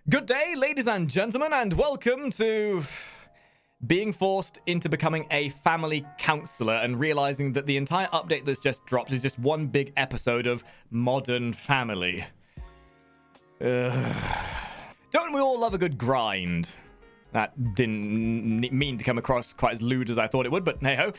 Good day, ladies and gentlemen, and welcome to being forced into becoming a family counselor and realizing that the entire update that's just dropped is just one big episode of Modern Family. Don't we all love a good grind? That didn't mean to come across quite as lewd as I thought it would, but hey-ho.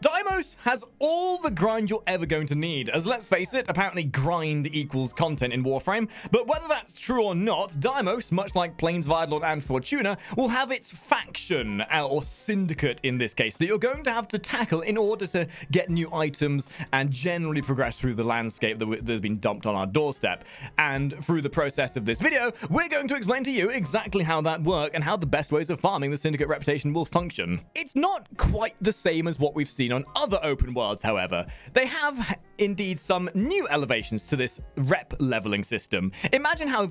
Deimos has all the grind you're ever going to need, as let's face it, apparently grind equals content in Warframe. But whether that's true or not, Deimos, much like Plains of Eidolon and Fortuna, will have its faction, or syndicate in this case, that you're going to have to tackle in order to get new items and generally progress through the landscape that's been dumped on our doorstep. And through the process of this video, we're going to explain to you exactly how that works and how the best ways of farming the syndicate reputation will function. It's not quite the same as what we've seen on other open worlds, however. They have indeed some new elevations to this rep leveling system. Imagine how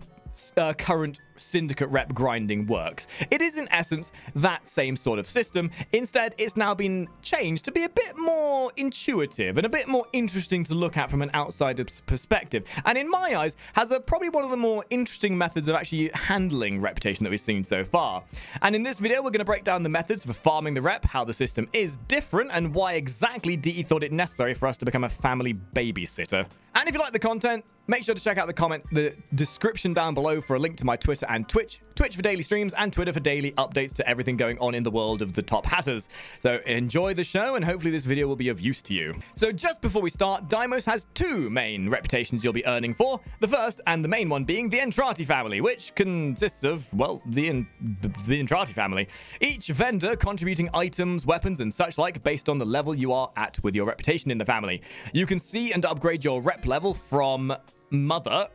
current syndicate rep grinding works. It is in essence that same sort of system. Instead, it's now been changed to be a bit more intuitive and a bit more interesting to look at from an outsider's perspective, and in my eyes has probably one of the more interesting methods of actually handling reputation that we've seen so far. And in this video we're going to break down the methods for farming the rep, how the system is different, and why exactly DE thought it necessary for us to become a family babysitter. And if you like the content, make sure to check out the description down below for a link to my Twitter and Twitch for daily streams, and Twitter for daily updates to everything going on in the world of the top hatters. So enjoy the show, and hopefully this video will be of use to you. So just before we start, Deimos has two main reputations you'll be earning for. The first and the main one being the Entrati Family, which consists of, well, the Entrati Family. Each vendor contributing items, weapons, and such like based on the level you are at with your reputation in the family. You can see and upgrade your rep level from Mother,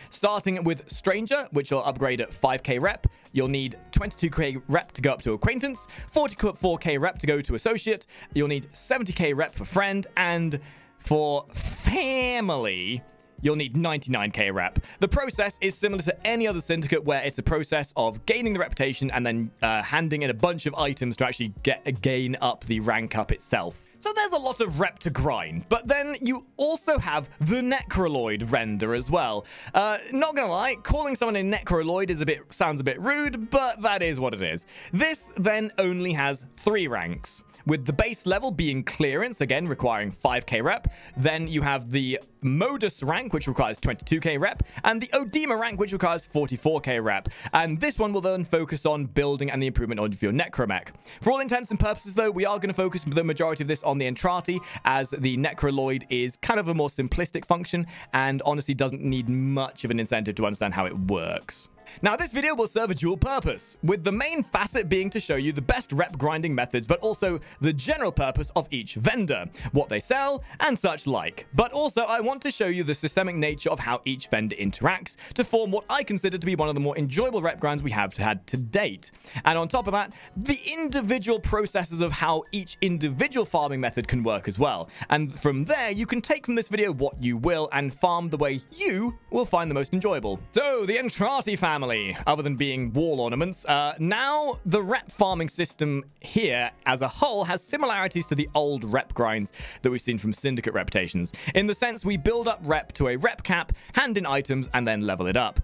starting with Stranger, which will upgrade at 5k rep. You'll need 22k rep to go up to Acquaintance, 44k rep to go to Associate. You'll need 70k rep for Friend, and for Family, you'll need 99k rep. The process is similar to any other syndicate, where it's a process of gaining the reputation and then handing in a bunch of items to actually gain up the rank up itself. So there's a lot of rep to grind, but then you also have the Necraloid render as well. Not gonna lie, calling someone a Necraloid sounds a bit rude, but that is what it is. This then only has 3 ranks, with the base level being Clearance, again requiring 5k rep. Then you have the Modus rank, which requires 22k rep, and the Odema rank, which requires 44k rep. And this one will then focus on building and the improvement of your Necromech. For all intents and purposes, though, we are going to focus the majority of this on the Entrati, as the Necraloid is kind of a more simplistic function and honestly doesn't need much of an incentive to understand how it works. Now, this video will serve a dual purpose, with the main facet being to show you the best rep grinding methods, but also the general purpose of each vendor, what they sell, and such like. But also, I want to show you the systemic nature of how each vendor interacts to form what I consider to be one of the more enjoyable rep grinds we have had to date. And on top of that, the individual processes of how each individual farming method can work as well. And from there, you can take from this video what you will and farm the way you will find the most enjoyable. So, the Entrati Family, other than being wall ornaments, now the rep farming system here as a whole has similarities to the old rep grinds that we've seen from syndicate reputations, in the sense we build up rep to a rep cap, hand in items, and then level it up.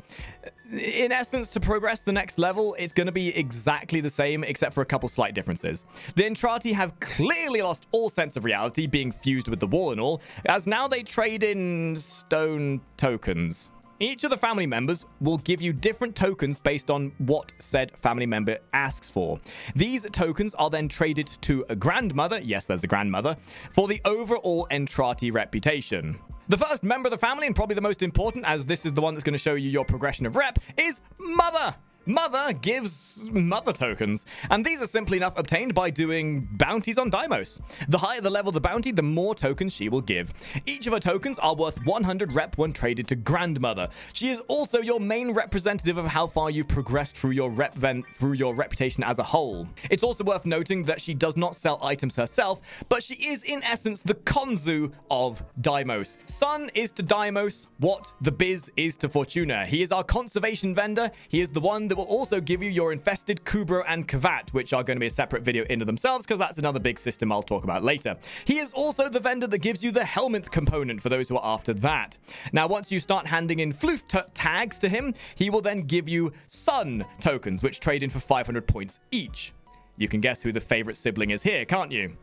In essence, to progress the next level, it's going to be exactly the same, except for a couple slight differences. The Entrati have clearly lost all sense of reality, being fused with the wall and all, as now they trade in stone tokens. Each of the family members will give you different tokens based on what said family member asks for. These tokens are then traded to a grandmother, yes, there's a grandmother, for the overall Entrati reputation. The first member of the family, and probably the most important, as this is the one that's going to show you your progression of rep, is Mother. Mother gives mother tokens, and these are simply enough obtained by doing bounties on Deimos. The higher the level of the bounty, the more tokens she will give. Each of her tokens are worth 100 rep when traded to Grandmother. She is also your main representative of how far you've progressed through your reputation as a whole. It's also worth noting that she does not sell items herself, but she is in essence the Konzu of Deimos. Sun is to Deimos what the Biz is to Fortuna. He is our conservation vendor. He is the one that that will also give you your infested Kubro and Kavat, which are going to be a separate video into themselves because that's another big system I'll talk about later. He is also the vendor that gives you the helmet component for those who are after that. Now, once you start handing in floof tags to him, he will then give you Sun tokens, which trade in for 500 points each. You can guess who the favorite sibling is here, can't you?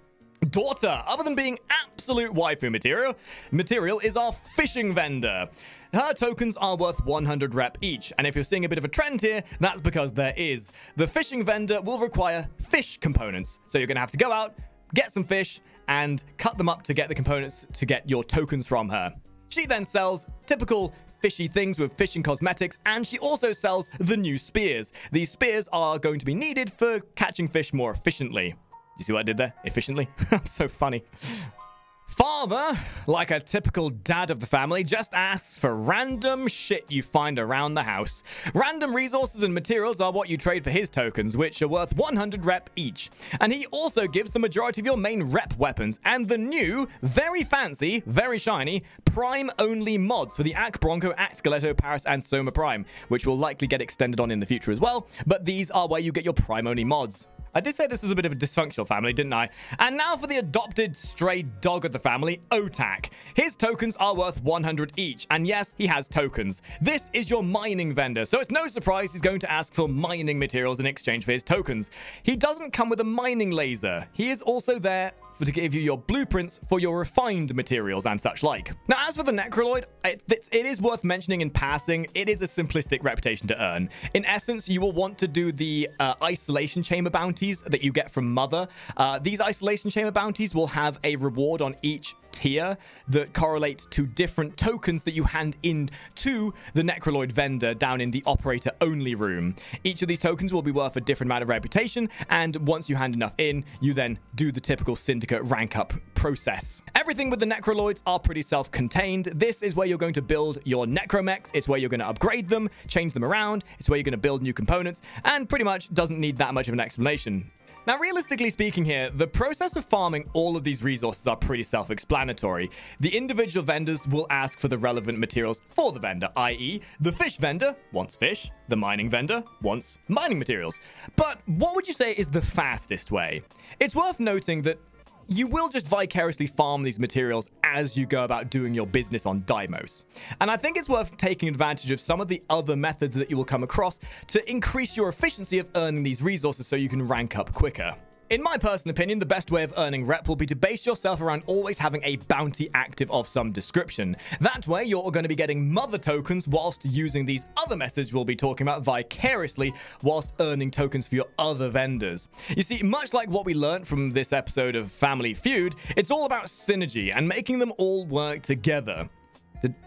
Daughter, other than being absolute waifu material is our fishing vendor. Her tokens are worth 100 rep each, and if you're seeing a bit of a trend here, that's because there is. The fishing vendor will require fish components, so you're going to have to go out, get some fish, and cut them up to get the components to get your tokens from her. She then sells typical fishy things with fishing cosmetics, and she also sells the new spears. These spears are going to be needed for catching fish more efficiently. You see what I did there? Efficiently? So funny. Father, like a typical dad of the family, just asks for random shit you find around the house. Random resources and materials are what you trade for his tokens, which are worth 100 rep each. And he also gives the majority of your main rep weapons and the new, very fancy, very shiny, Prime-only mods for the Ak Bronco, Ak Skeleto, Paris, and Soma Prime, which will likely get extended on in the future as well, but these are where you get your Prime-only mods. I did say this was a bit of a dysfunctional family, didn't I? And now for the adopted stray dog of the family, Otak. His tokens are worth 100 each, and yes, he has tokens. This is your mining vendor, so it's no surprise he's going to ask for mining materials in exchange for his tokens. He doesn't come with a mining laser. He is also there to give you your blueprints for your refined materials and such like. Now, as for the Necraloid, it is worth mentioning in passing, it is a simplistic reputation to earn. In essence, you will want to do the isolation chamber bounties that you get from Mother. These isolation chamber bounties will have a reward on each tier that correlates to different tokens that you hand in to the Necraloid vendor down in the operator only room. Each of these tokens will be worth a different amount of reputation, and once you hand enough in, you then do the typical Syndicate rank up process. Everything with the Necraloids are pretty self-contained. This is where you're going to build your Necromechs. It's where you're going to upgrade them, change them around. It's where you're going to build new components, and pretty much doesn't need that much of an explanation. Now, realistically speaking here, the process of farming all of these resources are pretty self-explanatory. The individual vendors will ask for the relevant materials for the vendor, i.e. the fish vendor wants fish, the mining vendor wants mining materials. But what would you say is the fastest way? It's worth noting that you will just vicariously farm these materials as you go about doing your business on Deimos. And I think it's worth taking advantage of some of the other methods that you will come across to increase your efficiency of earning these resources so you can rank up quicker. In my personal opinion, the best way of earning rep will be to base yourself around always having a bounty active of some description. That way, you're going to be getting Mother tokens whilst using these other methods we'll be talking about vicariously whilst earning tokens for your other vendors. You see, much like what we learned from this episode of Family Feud, it's all about synergy and making them all work together.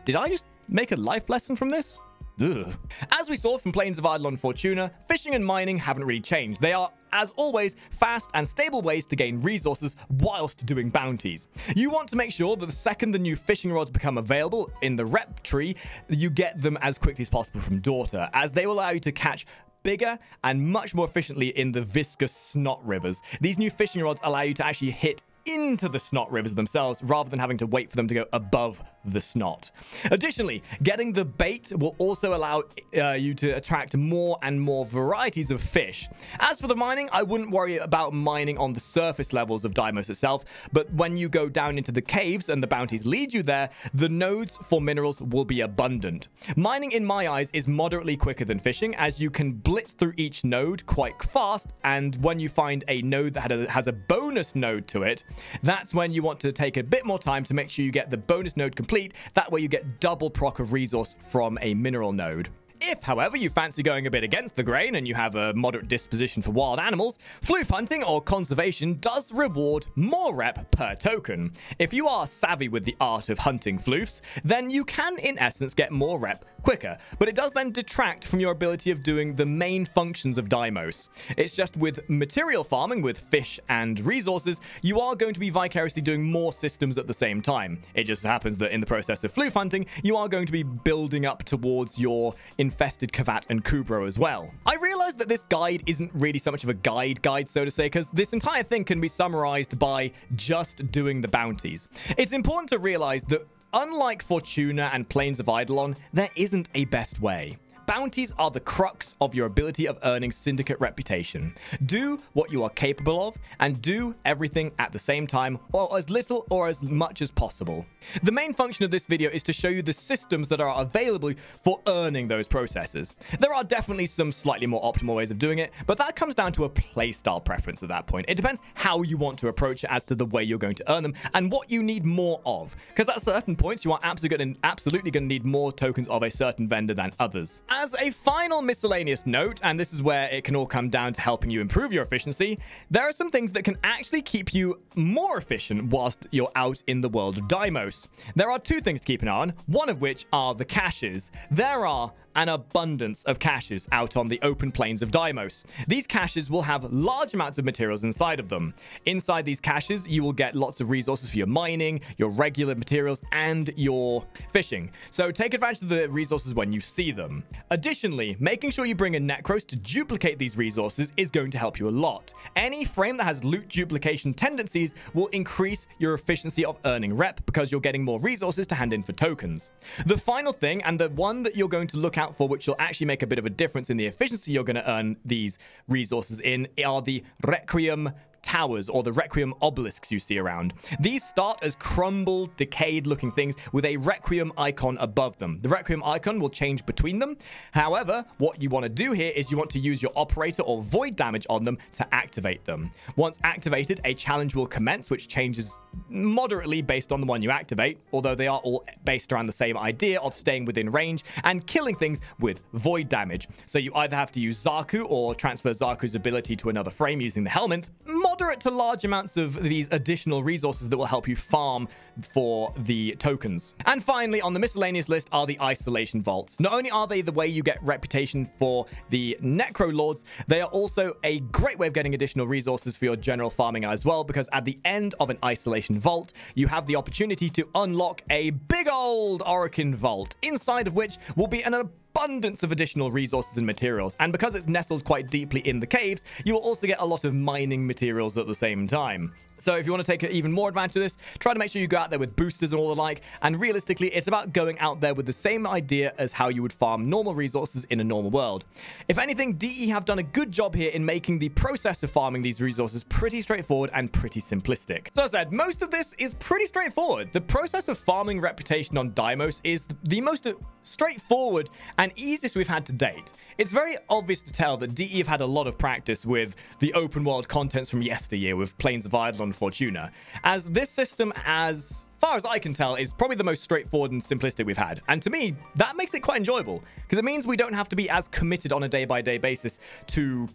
Did I just make a life lesson from this? Ugh. As we saw from Plains of Eidolon Fortuna, fishing and mining haven't really changed. They are, as always, fast and stable ways to gain resources whilst doing bounties. You want to make sure that the second the new fishing rods become available in the rep tree, you get them as quickly as possible from Daughter, as they will allow you to catch bigger and much more efficiently in the viscous snot rivers. These new fishing rods allow you to actually hit into the snot rivers themselves rather than having to wait for them to go above the snot. Additionally, getting the bait will also allow you to attract more and more varieties of fish. As for the mining, I wouldn't worry about mining on the surface levels of Deimos itself, but when you go down into the caves and the bounties lead you there, the nodes for minerals will be abundant. Mining, in my eyes, is moderately quicker than fishing, as you can blitz through each node quite fast, and when you find a node that has a bonus node to it, that's when you want to take a bit more time to make sure you get the bonus node complete. That way you get double proc of resource from a mineral node. If, however, you fancy going a bit against the grain and you have a moderate disposition for wild animals, floof hunting or conservation does reward more rep per token. If you are savvy with the art of hunting floofs, then you can, in essence, get more rep quicker, but it does then detract from your ability of doing the main functions of Deimos. It's just with material farming, with fish and resources, you are going to be vicariously doing more systems at the same time. It just happens that in the process of floof hunting, you are going to be building up towards your infested Kavat and Kubro as well. I realized that this guide isn't really so much of a guide, so to say, because this entire thing can be summarized by just doing the bounties. It's important to realize that unlike Fortuna and Plains of Eidolon, there isn't a best way. bounties are the crux of your ability of earning Syndicate reputation. Do what you are capable of, and do everything at the same time, or as little or as much as possible. The main function of this video is to show you the systems that are available for earning those processes. There are definitely some slightly more optimal ways of doing it, but that comes down to a playstyle preference at that point. It depends how you want to approach it as to the way you're going to earn them and what you need more of. Because at certain points, you are absolutely going to need more tokens of a certain vendor than others. As a final miscellaneous note, and this is where it can all come down to helping you improve your efficiency, there are some things that can actually keep you more efficient whilst you're out in the world of Deimos. There are two things to keep an eye on, one of which are the caches. There are an abundance of caches out on the open plains of Deimos. These caches will have large amounts of materials inside of them. Inside these caches, you will get lots of resources for your mining, your regular materials, and your fishing. So take advantage of the resources when you see them. Additionally, making sure you bring in Necros to duplicate these resources is going to help you a lot. Any frame that has loot duplication tendencies will increase your efficiency of earning rep because you're getting more resources to hand in for tokens. The final thing, and the one that you're going to look out for, which will actually make a bit of a difference in the efficiency you're going to earn these resources in, are the Requiem towers, or the Requiem obelisks you see around. These start as crumbled, decayed looking things with a Requiem icon above them. The Requiem icon will change between them. However, what you want to do here is you want to use your operator or void damage on them to activate them. Once activated, a challenge will commence, which changes moderately based on the one you activate, although they are all based around the same idea of staying within range and killing things with void damage. So you either have to use Zaku or transfer Zaku's ability to another frame using the Helminth. Moderate to large amounts of these additional resources that will help you farm for the tokens. And finally, on the miscellaneous list are the isolation vaults. Not only are they the way you get reputation for the Necralords, they are also a great way of getting additional resources for your general farming as well, because at the end of an isolation vault, you have the opportunity to unlock a big old Orokin vault, inside of which will be an abundance of additional resources and materials. And because it's nestled quite deeply in the caves, you will also get a lot of mining materials at the same time. So if you want to take even more advantage of this, try to make sure you go out there with boosters and all the like. And realistically, it's about going out there with the same idea as how you would farm normal resources in a normal world. If anything, DE have done a good job here in making the process of farming these resources pretty straightforward and pretty simplistic. So as I said, most of this is pretty straightforward. The process of farming reputation on Deimos is the most straightforward and easiest we've had to date. It's very obvious to tell that DE have had a lot of practice with the open world contents from yesteryear with Plains of Eidolon and Fortuna, as this system, as far as I can tell, is probably the most straightforward and simplistic we've had. And to me, that makes it quite enjoyable, because it means we don't have to be as committed on a day-by-day basis to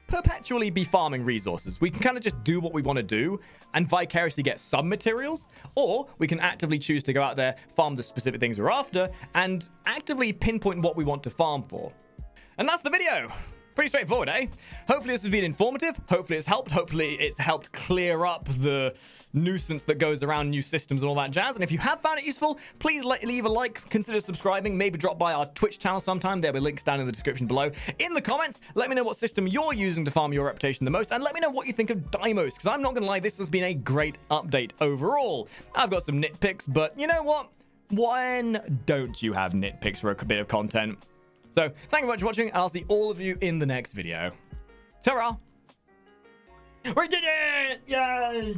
perpetually be farming resources. We can kind of just do what we want to do and vicariously get some materials, or we can actively choose to go out there, farm the specific things we're after, and actively pinpoint what we want to farm for. And that's the video. Pretty straightforward, eh? Hopefully this has been informative. Hopefully it's helped. Hopefully it's helped clear up the nuisance that goes around new systems and all that jazz. And if you have found it useful, please leave a like, consider subscribing, maybe drop by our Twitch channel sometime. There'll be links down in the description below. In the comments, let me know what system you're using to farm your reputation the most, and let me know what you think of Deimos, because I'm not going to lie, this has been a great update overall. I've got some nitpicks, but you know what? When don't you have nitpicks for a bit of content? So, thank you very much for watching, and I'll see all of you in the next video. Ta-ra! We did it! Yay!